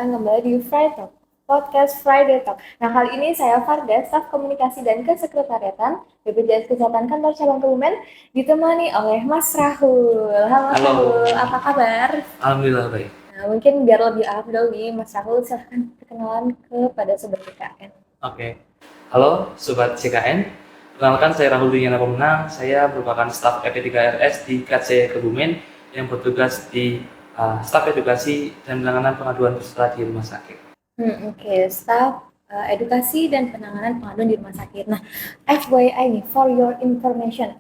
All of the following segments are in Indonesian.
datang kembali di Friday Talk, podcast Friday Talk. Nah, kali ini saya Farda, staf komunikasi dan kesekretariatan BPJS Kesehatan Kantor Cabang Kebumen, ditemani oleh Mas Rahul. Halo, Halo. Rahul, apa kabar? Alhamdulillah baik. Nah, mungkin biar lebih afdol nih, Mas Rahul, silahkan perkenalan kepada Sobat BKN. Oke. Halo Sobat CKN. Perkenalkan saya Rahul Dinyana Pemenang. Saya merupakan staf EP3RS di KC Kebumen yang bertugas di staf edukasi dan penanganan pengaduan peserta di rumah sakit. Oke, staf edukasi dan penanganan pengaduan di rumah sakit. Nah, FYI nih, for your information,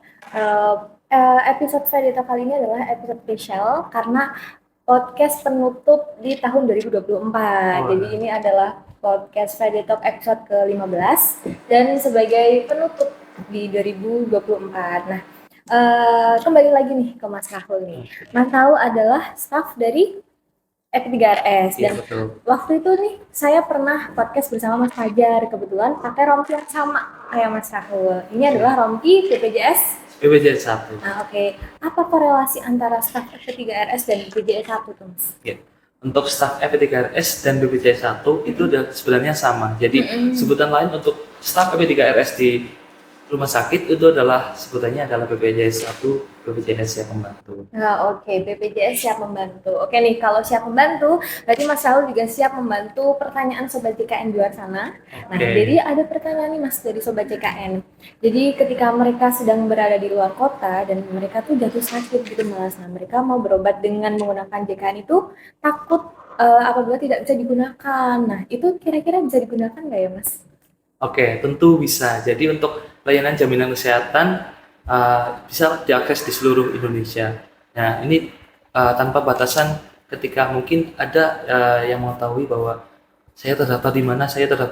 episode Friday Talk kali ini adalah episode spesial karena podcast penutup di tahun 2024. Jadi ini adalah podcast Friday Talk episode ke-15 dan sebagai penutup di 2024. Nah, kembali lagi nih ke Mas Rahul nih. Mas Rahul adalah staf dari EP3RS dan waktu itu nih saya pernah podcast bersama Mas Fajar, kebetulan pakai rompi yang sama kayak Mas Rahul. Ini adalah rompi BPJS 1. Nah, oke. Apa korelasi antara staf EP3RS dan BPJS 1 tuh, Mas? Ya. Untuk staf EP3RS dan BPJS 1 itu udah sebenarnya sama. Jadi sebutan lain untuk staf EP3RS di rumah sakit itu adalah sebutannya adalah BPJS 1, BPJS siap membantu. Nah, oke, BPJS siap membantu. Oke nih, kalau siap membantu, berarti Mas Rahul juga siap membantu pertanyaan Sobat JKN di luar sana. Nah, jadi ada pertanyaan nih Mas dari Sobat JKN. Jadi ketika mereka sedang berada di luar kota dan mereka tuh jatuh sakit gitu Mas, nah mereka mau berobat dengan menggunakan JKN itu takut apabila tidak bisa digunakan. Nah, itu kira-kira bisa digunakan nggak ya Mas? Oke, tentu bisa. Jadi untuk layanan jaminan kesehatan bisa diakses di seluruh Indonesia. Nah, ini tanpa batasan ketika mungkin ada yang mengetahui bahwa saya terdaftar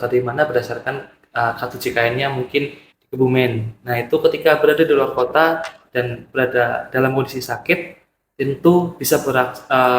di mana berdasarkan kartu JKN-nya mungkin di Kebumen. Nah, itu ketika berada di luar kota dan berada dalam kondisi sakit, tentu bisa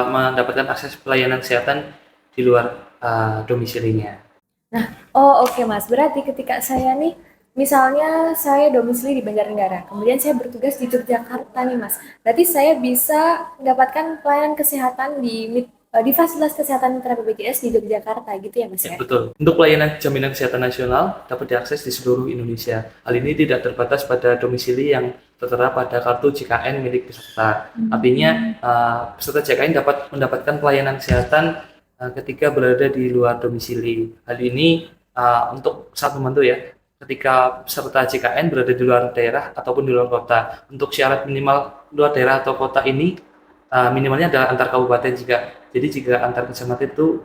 mendapatkan akses pelayanan kesehatan di luar domisilinya. Nah, oke Mas. Berarti ketika saya nih, misalnya saya domisili di Banjarnegara, kemudian saya bertugas di Yogyakarta nih Mas. Berarti saya bisa mendapatkan pelayanan kesehatan di fasilitas kesehatan mitra BPJS di Yogyakarta gitu ya Mas ya? Betul. Untuk pelayanan jaminan kesehatan nasional dapat diakses di seluruh Indonesia. Hal ini tidak terbatas pada domisili yang tertera pada kartu JKN milik peserta. Artinya peserta JKN dapat mendapatkan pelayanan kesehatan ketika berada di luar domisili. Hal ini untuk sangat membantu ya ketika peserta JKN berada di luar daerah ataupun di luar kota. Untuk syarat minimal luar daerah atau kota ini minimalnya adalah antar kabupaten jadi jika antar kecamatan itu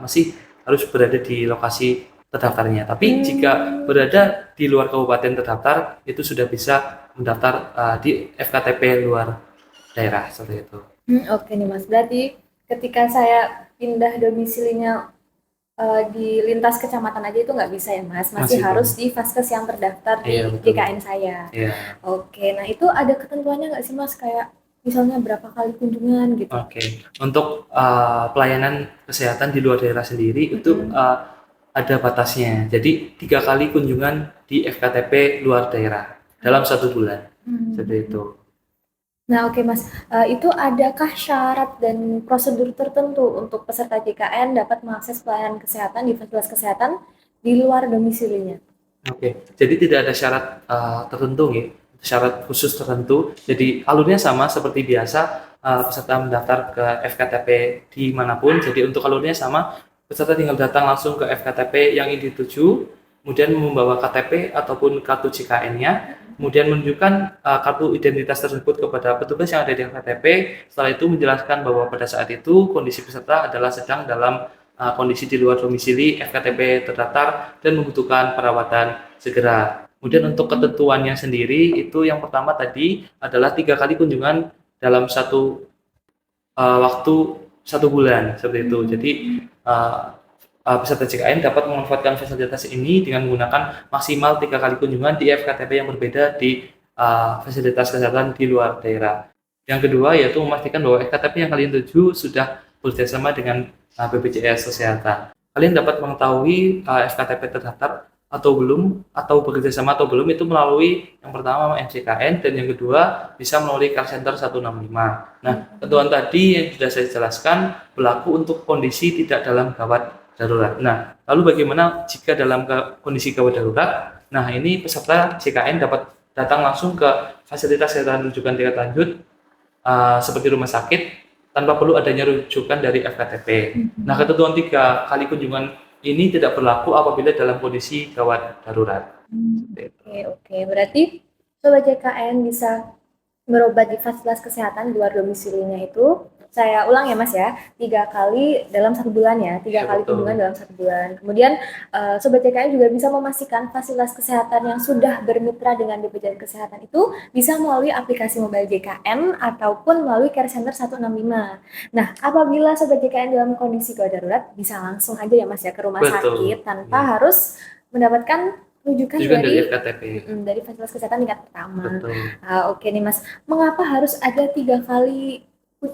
masih harus berada di lokasi terdaftarnya. Tapi jika berada di luar kabupaten terdaftar itu sudah bisa mendaftar di FKTP luar daerah seperti itu. Oke nih Mas, berarti ketika saya pindah domisilinya di lintas kecamatan aja itu nggak bisa ya Mas, masih harus di Vaskes yang terdaftar di JKN saya. Oke, nah itu ada ketentuannya nggak sih Mas, kayak misalnya berapa kali kunjungan gitu? Oke, untuk pelayanan kesehatan di luar daerah sendiri itu ada batasnya. Jadi 3 kali kunjungan di FKTP luar daerah dalam 1 bulan. Seperti itu. Nah, oke Mas, itu adakah syarat dan prosedur tertentu untuk peserta JKN dapat mengakses pelayanan kesehatan di fasilitas kesehatan di luar domisilinya? Oke, jadi tidak ada syarat tertentu ya, syarat khusus tertentu. Jadi alurnya sama seperti biasa, peserta mendaftar ke FKTP dimanapun. Jadi untuk alurnya sama, peserta tinggal datang langsung ke FKTP yang ingin dituju, kemudian membawa KTP ataupun kartu JKN-nya, kemudian menunjukkan kartu identitas tersebut kepada petugas yang ada di FKTP. Setelah itu menjelaskan bahwa pada saat itu kondisi peserta adalah sedang dalam kondisi di luar domisili, FKTP terdaftar dan membutuhkan perawatan segera. Kemudian untuk ketentuannya sendiri itu yang pertama tadi adalah 3 kali kunjungan dalam satu waktu 1 bulan seperti itu. Jadi peserta JKN dapat memanfaatkan fasilitas ini dengan menggunakan maksimal 3 kali kunjungan di FKTP yang berbeda di fasilitas kesehatan di luar daerah. Yang kedua yaitu memastikan bahwa FKTP yang kalian tuju sudah bekerjasama dengan BPJS Kesehatan. Kalian dapat mengetahui FKTP terdaftar atau bekerja sama atau belum itu melalui yang pertama MCKN dan yang kedua bisa melalui call center 165. Nah, ketentuan tadi yang sudah saya jelaskan berlaku untuk kondisi tidak dalam gawat darurat. Nah, lalu bagaimana jika dalam kondisi gawat darurat? Nah, ini peserta CKN dapat datang langsung ke fasilitas kesehatan rujukan tingkat lanjut seperti rumah sakit tanpa perlu adanya rujukan dari FKTP. Nah, ketentuan 3 kali kunjungan ini tidak berlaku apabila dalam kondisi gawat darurat. Oke. Berarti Sobat JKN bisa berobat di fasilitas kesehatan di luar domisilinya itu, saya ulang ya Mas ya, 3 kali dalam 1 bulan ya, 3 kali kunjungan dalam 1 bulan. Kemudian Sobat JKN juga bisa memastikan fasilitas kesehatan yang sudah bermitra dengan BPJS Kesehatan itu bisa melalui aplikasi mobile JKN ataupun melalui Care Center 165. Nah, apabila Sobat JKN dalam kondisi gawat darurat, bisa langsung aja ya Mas ya ke rumah sakit tanpa harus mendapatkan rujukan dari FKTP. Dari fasilitas kesehatan tingkat pertama. Betul. Oke nih Mas, mengapa harus ada 3 kali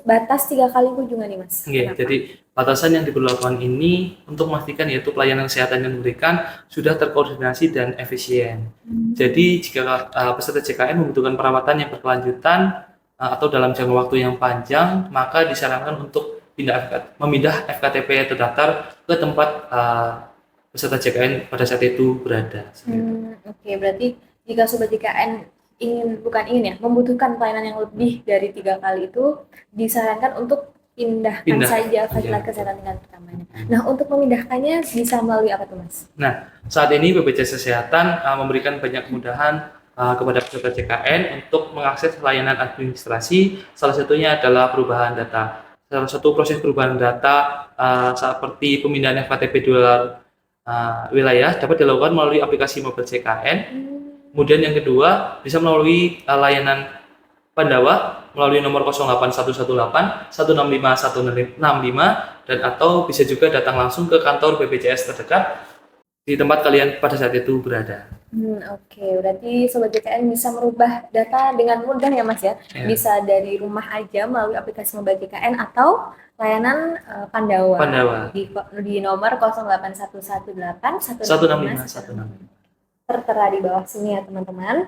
batas 3 kali kunjungan nih Mas? Jadi batasan yang diberlakukan ini untuk memastikan yaitu pelayanan kesehatan yang diberikan sudah terkoordinasi dan efisien. Jadi jika peserta JKN membutuhkan perawatan yang berkelanjutan atau dalam jangka waktu yang panjang, maka disarankan untuk memindah FKTP terdaftar ke tempat peserta JKN pada saat itu berada. Oke, berarti jika Sobat JKN membutuhkan pelayanan yang lebih dari 3 kali itu, disarankan untuk pindahkan saja fasilitas kesehatan tingkat pertamanya. Nah, untuk memindahkannya bisa melalui apa tuh Mas? Nah, saat ini BPJS Kesehatan memberikan banyak kemudahan kepada peserta JKN untuk mengakses layanan administrasi, salah satunya adalah perubahan data. Salah satu proses perubahan data seperti pemindahan FKTP di luar wilayah dapat dilakukan melalui aplikasi mobile JKN. Kemudian yang kedua bisa melalui layanan Pandawa melalui nomor 08118 165 165 dan atau bisa juga datang langsung ke kantor BPJS terdekat di tempat kalian pada saat itu berada. Oke, berarti Sobat JKN bisa merubah data dengan mudah ya Mas ya? Bisa dari rumah aja melalui aplikasi mobile JKN atau layanan Pandawa. Di nomor 08118 165 165. Tertera di bawah sini ya teman-teman.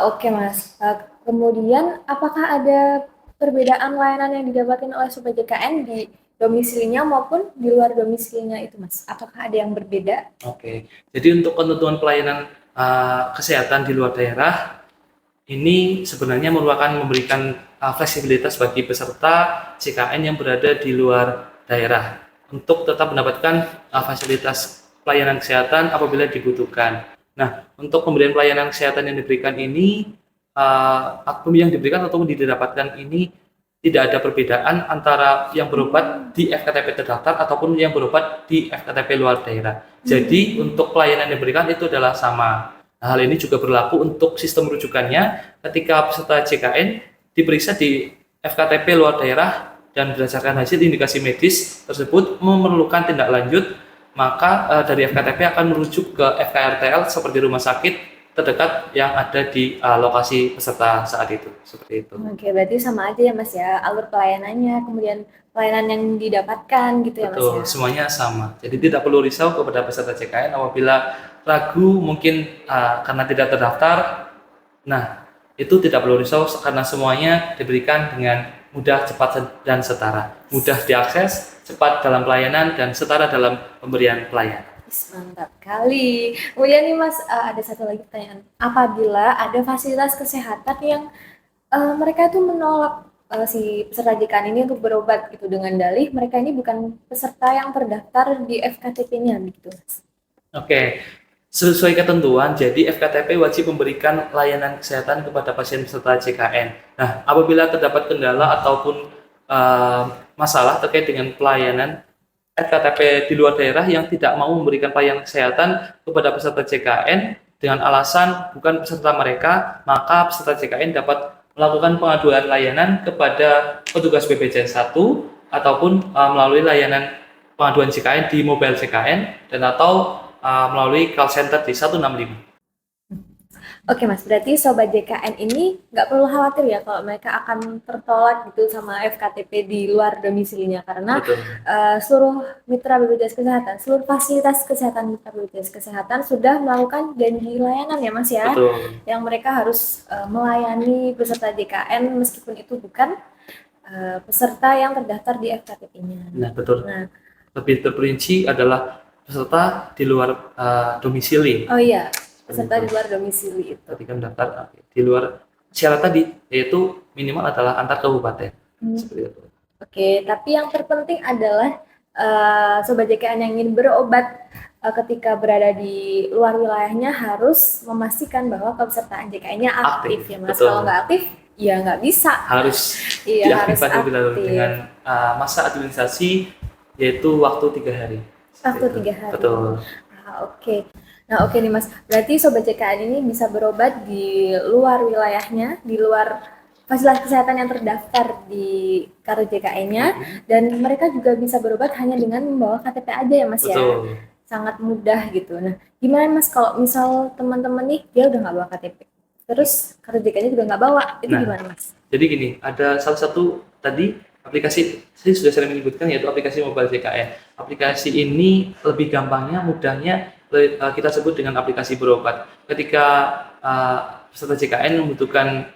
Oke Mas, kemudian apakah ada perbedaan layanan yang didapatkan oleh Sobat JKN di domisilinya maupun di luar domisilinya itu Mas? Apakah ada yang berbeda? Oke, jadi untuk ketentuan pelayanan kesehatan di luar daerah ini sebenarnya merupakan memberikan fleksibilitas bagi peserta JKN yang berada di luar daerah untuk tetap mendapatkan fasilitas pelayanan kesehatan apabila dibutuhkan. Nah, untuk pemberian pelayanan kesehatan yang diberikan ini, ataupun didapatkan ini tidak ada perbedaan antara yang berobat di FKTP terdaftar ataupun yang berobat di FKTP luar daerah. Jadi untuk pelayanan yang diberikan itu adalah sama. Nah, hal ini juga berlaku untuk sistem rujukannya ketika peserta JKN diperiksa di FKTP luar daerah dan berdasarkan hasil indikasi medis tersebut memerlukan tindak lanjut, maka dari FKTP akan merujuk ke FKRTL seperti rumah sakit terdekat yang ada di lokasi peserta saat itu, seperti itu. Oke, berarti sama aja ya Mas ya, alur pelayanannya, kemudian pelayanan yang didapatkan gitu ya Mas ya? Betul, semuanya sama. Jadi tidak perlu risau kepada peserta JKN apabila ragu mungkin karena tidak terdaftar. Nah, itu tidak perlu risau karena semuanya diberikan dengan mudah, cepat, dan setara. Mudah diakses, cepat dalam pelayanan, dan setara dalam pemberian pelayanan. Mantap kali. Kemudian nih Mas, ada satu lagi pertanyaan. Apabila ada fasilitas kesehatan yang mereka itu menolak si peserta JKN ini untuk berobat gitu dengan dalih mereka ini bukan peserta yang terdaftar di FKTP-nya gitu Mas. Oke. Sesuai ketentuan, jadi FKTP wajib memberikan layanan kesehatan kepada pasien peserta JKN. Nah, apabila terdapat kendala ataupun masalah terkait dengan pelayanan FKTP di luar daerah yang tidak mau memberikan pelayanan kesehatan kepada peserta JKN dengan alasan bukan peserta mereka, maka peserta JKN dapat melakukan pengaduan layanan kepada petugas BPJS 1 ataupun melalui layanan pengaduan JKN di mobile JKN dan atau melalui call center di 165. Oke Mas, berarti Sobat JKN ini nggak perlu khawatir ya kalau mereka akan tertolak gitu sama FKTP di luar domisilinya karena Betul, seluruh mitra BPJS Kesehatan, seluruh fasilitas kesehatan mitra BPJS Kesehatan sudah melakukan janji layanan ya Mas ya, betul. yang mereka harus melayani peserta JKN meskipun itu bukan peserta yang terdaftar di FKTP-nya. Nah, betul. Nah, Lebih terperinci adalah peserta di luar domisili. oh iya, Seperti peserta itu. di luar domisili itu. Ketika mendaftar di luar syarat tadi, yaitu minimal adalah antar kabupaten. Seperti itu. Oke, tapi yang terpenting adalah Sobat JKN yang ingin berobat ketika berada di luar wilayahnya harus memastikan bahwa kepesertaan JKN-nya aktif ya Mas. Betul. Kalau nggak aktif, ya nggak bisa. Harus Iya, harus diaktifkan terlebih dahulu aktif. dengan masa administrasi yaitu waktu 3 hari. Waktu Seperti itu. 3 hari. Betul. Oke. Nah, oke nih Mas. Berarti Sobat JKN ini bisa berobat di luar wilayahnya, di luar fasilitas kesehatan yang terdaftar di kartu JKN-nya, dan mereka juga bisa berobat hanya dengan membawa KTP aja ya Mas ya. Betul. Sangat mudah gitu. Nah, gimana Mas kalau misal teman-teman nih dia udah nggak bawa KTP, terus kartu JKN-nya juga nggak bawa, itu gimana Mas? Jadi gini, ada salah satu tadi aplikasi, saya sudah sering menyebutkan yaitu aplikasi mobile JKN. Aplikasi ini lebih gampangnya, mudahnya kita sebut dengan aplikasi berobat. Ketika peserta JKN membutuhkan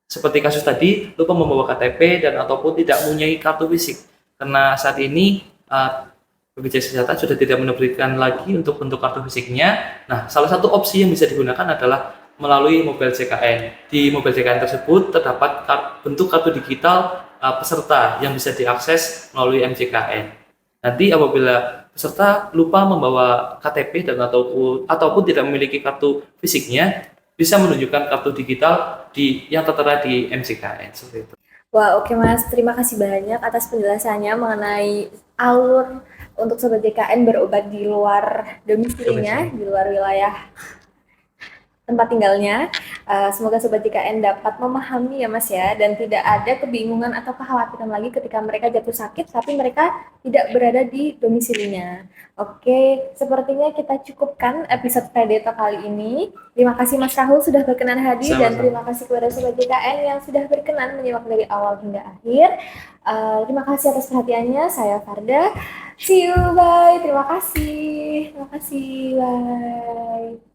seperti kasus tadi, lupa membawa KTP dan ataupun tidak mempunyai kartu fisik. Karena saat ini BPJS Kesehatan sudah tidak menerbitkan lagi untuk bentuk kartu fisiknya. Nah, salah satu opsi yang bisa digunakan adalah melalui mobile JKN. Di mobile JKN tersebut terdapat bentuk kartu digital peserta yang bisa diakses melalui MJKN. Nanti apabila peserta lupa membawa KTP dan ataupun tidak memiliki kartu fisiknya, bisa menunjukkan kartu digital yang tertera di MJKN seperti itu. Wah, oke Mas. Terima kasih banyak atas penjelasannya mengenai alur untuk Sobat JKN berobat di luar domisilinya, di luar wilayah tempat tinggalnya. Semoga Sobat JKN dapat memahami ya Mas ya, dan tidak ada kebingungan atau kekhawatiran lagi ketika mereka jatuh sakit tapi mereka tidak berada di domisilinya. Oke, sepertinya kita cukupkan episode Predator kali ini. Terima kasih Mas Rahul sudah berkenan hadir. Sama-sama. Dan terima kasih kepada Sobat JKN yang sudah berkenan menyimak dari awal hingga akhir. Terima kasih atas perhatiannya. Saya Farda. See you, bye. Terima kasih. Bye.